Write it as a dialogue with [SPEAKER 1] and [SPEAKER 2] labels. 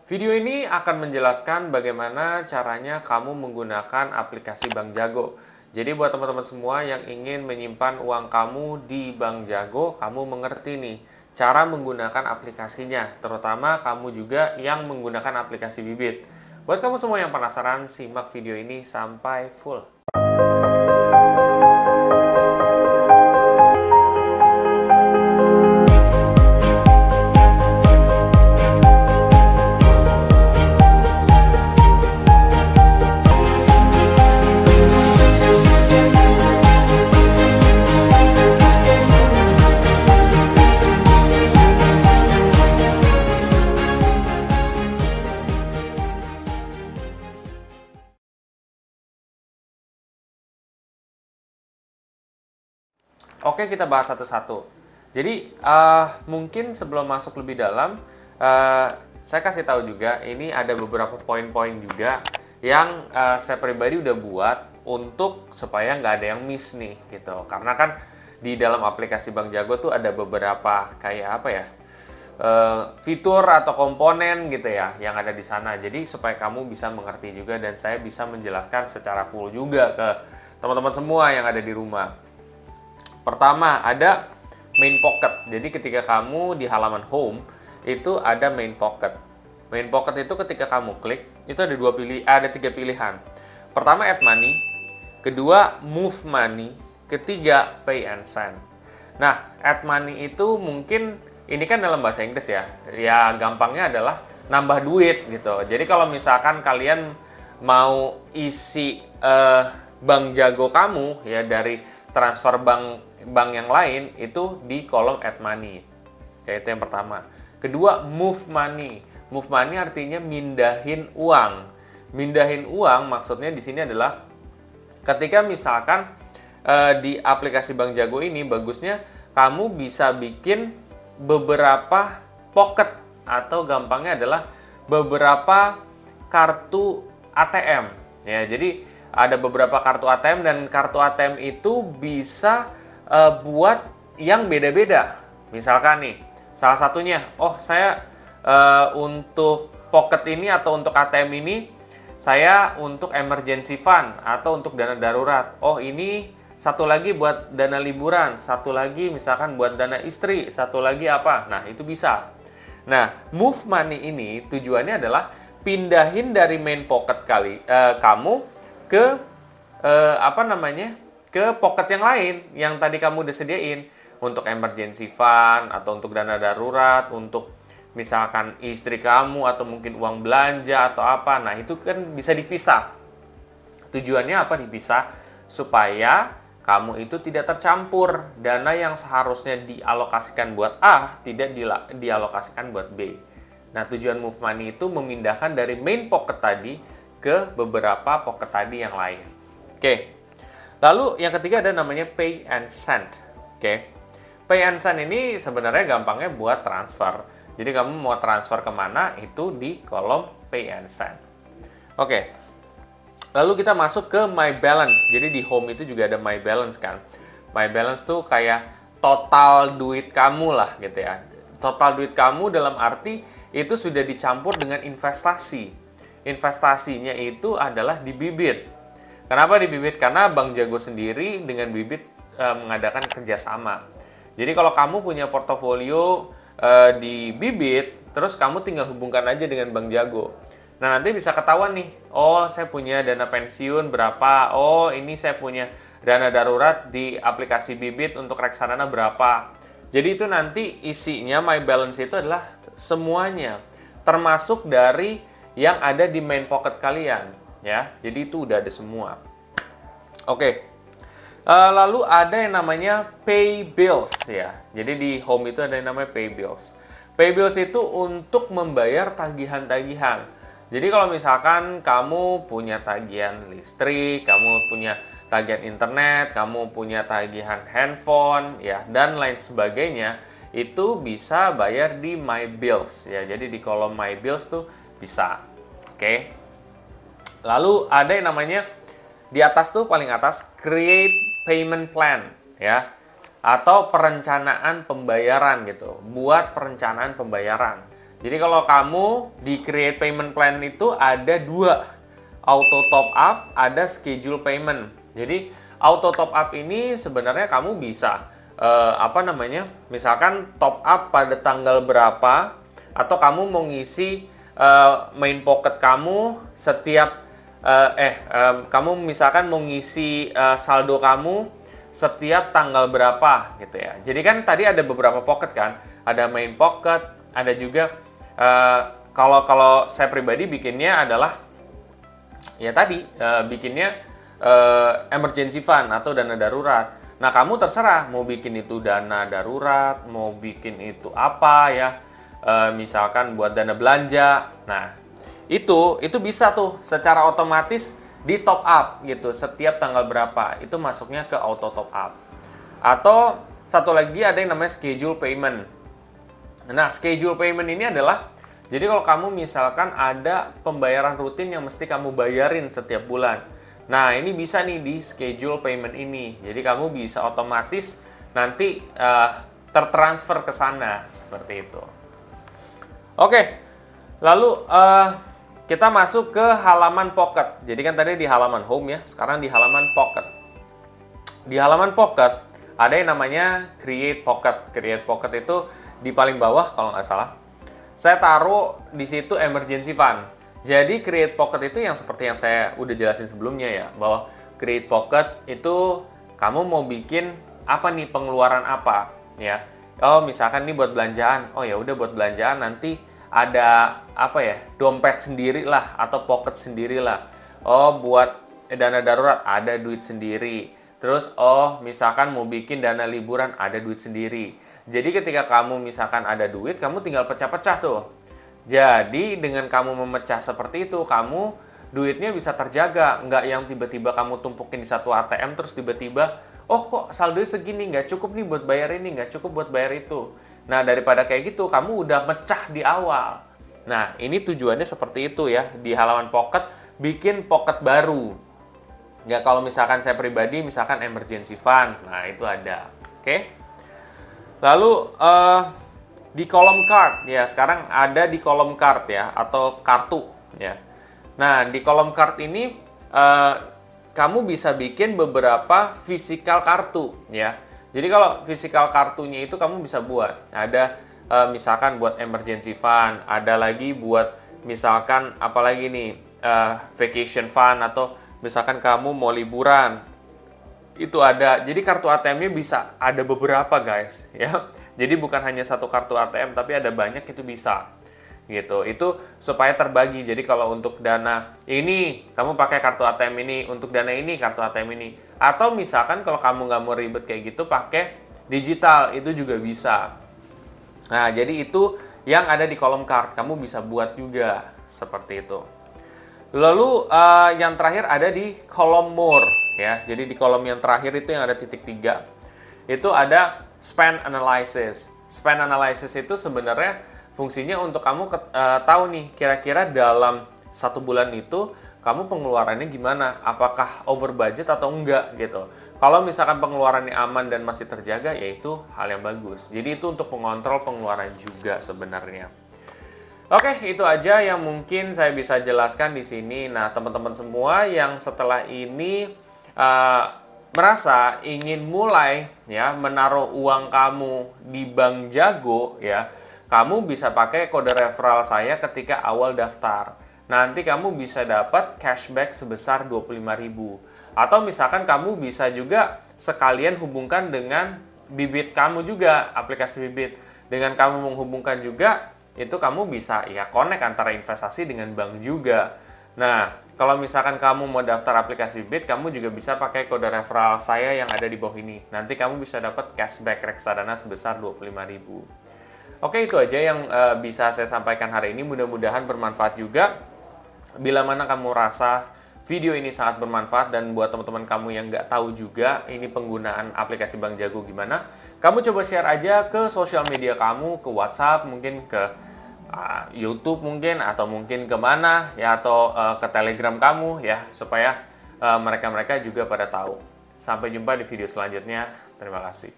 [SPEAKER 1] Video ini akan menjelaskan bagaimana caranya kamu menggunakan aplikasi Bank Jago. Jadi buat teman-teman semua yang ingin menyimpan uang kamu di Bank Jago, kamu mengerti nih cara menggunakan aplikasinya, terutama kamu juga yang menggunakan aplikasi Bibit. Buat kamu semua yang penasaran, simak video ini sampai full. Oke, kita bahas satu-satu. Jadi, mungkin sebelum masuk lebih dalam, saya kasih tahu juga, ini ada beberapa poin-poin juga yang saya pribadi udah buat untuk supaya nggak ada yang miss nih, gitu. Karena kan di dalam aplikasi Bank Jago tuh ada beberapa kayak apa ya, fitur atau komponen gitu ya, yang ada di sana. Jadi supaya kamu bisa mengerti juga dan saya bisa menjelaskan secara full juga ke teman-teman semua yang ada di rumah. Pertama, ada main pocket. Jadi ketika kamu di halaman home, itu ada main pocket. Main pocket itu ketika kamu klik, itu ada tiga pilihan. Pertama, add money. Kedua, move money. Ketiga, pay and send. Nah, add money itu mungkin, ini kan dalam bahasa Inggris ya. Ya, gampangnya adalah nambah duit gitu. Jadi kalau misalkan kalian mau isi Bank Jago kamu ya dari transfer bank yang lain, itu di kolom add money. Yaitu yang pertama. Kedua, move money. Move money artinya mindahin uang. Mindahin uang maksudnya di sini adalah ketika misalkan di aplikasi Bank Jago ini bagusnya kamu bisa bikin beberapa pocket atau gampangnya adalah beberapa kartu ATM. Ya, jadi ada beberapa kartu ATM dan kartu ATM itu bisa buat yang beda-beda. Misalkan nih, salah satunya, saya untuk pocket ini atau untuk ATM ini, saya untuk emergency fund atau untuk dana darurat. Ini satu lagi buat dana liburan, satu lagi misalkan buat dana istri, satu lagi apa. Nah, itu bisa. Nah, move money ini tujuannya adalah pindahin dari main pocket kamu ke ke pocket yang lain yang tadi kamu udah sediain untuk emergency fund atau untuk dana darurat, untuk misalkan istri kamu atau mungkin uang belanja atau apa. Nah, itu kan bisa dipisah. Tujuannya apa dipisah? Supaya kamu itu tidak tercampur dana yang seharusnya dialokasikan buat A tidak dialokasikan buat B. Nah, tujuan move money itu memindahkan dari main pocket tadi ke beberapa pocket tadi yang lain. Oke. Lalu yang ketiga ada namanya pay and send. Oke. Pay and send ini sebenarnya gampangnya buat transfer. Jadi kamu mau transfer kemana itu di kolom pay and send. Oke. Lalu kita masuk ke my balance. Jadi di home itu juga ada my balance kan. My balance tuh kayak total duit kamu lah gitu ya. Total duit kamu dalam arti itu sudah dicampur dengan investasi. Investasinya itu adalah di Bibit. Kenapa di Bibit? Karena Bank Jago sendiri dengan Bibit mengadakan kerjasama. Jadi kalau kamu punya portofolio di Bibit, terus kamu tinggal hubungkan aja dengan Bank Jago. Nah, nanti bisa ketahuan nih, saya punya dana pensiun berapa, ini saya punya dana darurat di aplikasi Bibit untuk reksadana berapa. Jadi itu nanti isinya my balance itu adalah semuanya, termasuk dari yang ada di main pocket kalian. Ya, jadi itu udah ada semua. Oke. Lalu ada yang namanya pay bills ya. Jadi di home itu ada yang namanya pay bills. Pay bills itu untuk membayar tagihan-tagihan. Jadi kalau misalkan kamu punya tagihan listrik, kamu punya tagihan internet, kamu punya tagihan handphone ya dan lain sebagainya, itu bisa bayar di my bills ya. Jadi di kolom my bills tuh bisa. Oke. Lalu ada yang namanya di atas tuh paling atas create payment plan ya atau perencanaan pembayaran gitu. Buat perencanaan pembayaran. Jadi kalau kamu di create payment plan itu ada dua, auto top up, ada schedule payment. Jadi auto top up ini sebenarnya kamu bisa misalkan top up pada tanggal berapa, atau kamu mau ngisi main pocket kamu setiap kamu misalkan mau ngisi saldo kamu setiap tanggal berapa gitu ya. Jadi kan tadi ada beberapa pocket kan, ada main pocket, ada juga kalau saya pribadi bikinnya adalah ya tadi bikinnya emergency fund atau dana darurat. Nah, kamu terserah mau bikin itu dana darurat, mau bikin itu apa ya, misalkan buat dana belanja. Nah, itu bisa tuh secara otomatis di top up gitu setiap tanggal berapa, itu masuknya ke auto top up. Atau satu lagi ada yang namanya schedule payment. Nah, schedule payment ini adalah, jadi kalau kamu misalkan ada pembayaran rutin yang mesti kamu bayarin setiap bulan. Nah, ini bisa nih di schedule payment ini. Jadi kamu bisa otomatis nanti tertransfer ke sana seperti itu. Oke, lalu kita masuk ke halaman pocket. Jadi kan tadi di halaman home ya, sekarang di halaman pocket. Di halaman pocket ada yang namanya create pocket. Create pocket itu di paling bawah kalau nggak salah. Saya taruh di situ emergency fund. Jadi create pocket itu yang seperti yang saya udah jelasin sebelumnya ya, bahwa create pocket itu kamu mau bikin apa nih, pengeluaran apa ya. Oh, misalkan nih buat belanjaan. Oh ya udah, buat belanjaan nanti ada apa ya, dompet sendiri lah atau pocket sendiri lah. Oh, buat dana darurat ada duit sendiri. Terus oh, misalkan mau bikin dana liburan ada duit sendiri. Jadi ketika kamu misalkan ada duit, kamu tinggal pecah-pecah tuh. Jadi dengan kamu memecah seperti itu, kamu duitnya bisa terjaga. Nggak yang tiba-tiba kamu tumpukin di satu ATM terus tiba-tiba, oh kok saldonya segini, nggak cukup nih buat bayar ini, nggak cukup buat bayar itu. Nah, daripada kayak gitu, kamu udah mecah di awal. Nah, ini tujuannya seperti itu ya. Di halaman pocket, bikin pocket baru. Ya, kalau misalkan saya pribadi, misalkan emergency fund. Nah, itu ada. Oke. Lalu, di kolom card ya, sekarang ada di kolom card ya, atau kartu ya. Nah, di kolom card ini kamu bisa bikin beberapa physical kartu ya. Jadi kalau physical kartunya itu kamu bisa buat. Ada misalkan buat emergency fund, ada lagi buat misalkan apalagi nih vacation fund, atau misalkan kamu mau liburan. Itu ada. Jadi kartu ATM-nya bisa ada beberapa guys ya. Jadi bukan hanya satu kartu ATM, tapi ada banyak, itu bisa gitu. Itu supaya terbagi. Jadi kalau untuk dana ini kamu pakai kartu ATM ini, untuk dana ini kartu ATM ini. Atau misalkan kalau kamu nggak mau ribet kayak gitu, pakai digital, itu juga bisa. Nah, jadi itu yang ada di kolom card, kamu bisa buat juga seperti itu. Lalu yang terakhir ada di kolom more ya. Jadi di kolom yang terakhir itu yang ada titik 3, itu ada spend analysis. Spend analysis itu sebenarnya fungsinya untuk kamu tahu nih kira-kira dalam satu bulan itu kamu pengeluarannya gimana, apakah over budget atau enggak gitu. Kalau misalkan pengeluarannya aman dan masih terjaga, ya itu hal yang bagus. Jadi itu untuk mengontrol pengeluaran juga sebenarnya. Oke, itu aja yang mungkin saya bisa jelaskan di sini. Nah, teman-teman semua yang setelah ini merasa ingin mulai ya menaruh uang kamu di Bank Jago ya, kamu bisa pakai kode referral saya ketika awal daftar. Nanti kamu bisa dapat cashback sebesar 25.000. Atau misalkan kamu bisa juga sekalian hubungkan dengan Bibit kamu juga, aplikasi Bibit. Dengan kamu menghubungkan juga, itu kamu bisa ya connect antara investasi dengan bank juga. Nah, kalau misalkan kamu mau daftar aplikasi Bibit, kamu juga bisa pakai kode referral saya yang ada di bawah ini. Nanti kamu bisa dapat cashback reksadana sebesar 25.000. Oke, itu aja yang bisa saya sampaikan hari ini. Mudah-mudahan bermanfaat juga. Bila mana kamu rasa video ini sangat bermanfaat, dan buat teman-teman kamu yang nggak tahu juga ini penggunaan aplikasi Bank Jago gimana, kamu coba share aja ke sosial media kamu, ke WhatsApp, mungkin ke YouTube mungkin, atau mungkin kemana ya, atau ke Telegram kamu ya, supaya mereka-mereka juga pada tahu. Sampai jumpa di video selanjutnya. Terima kasih.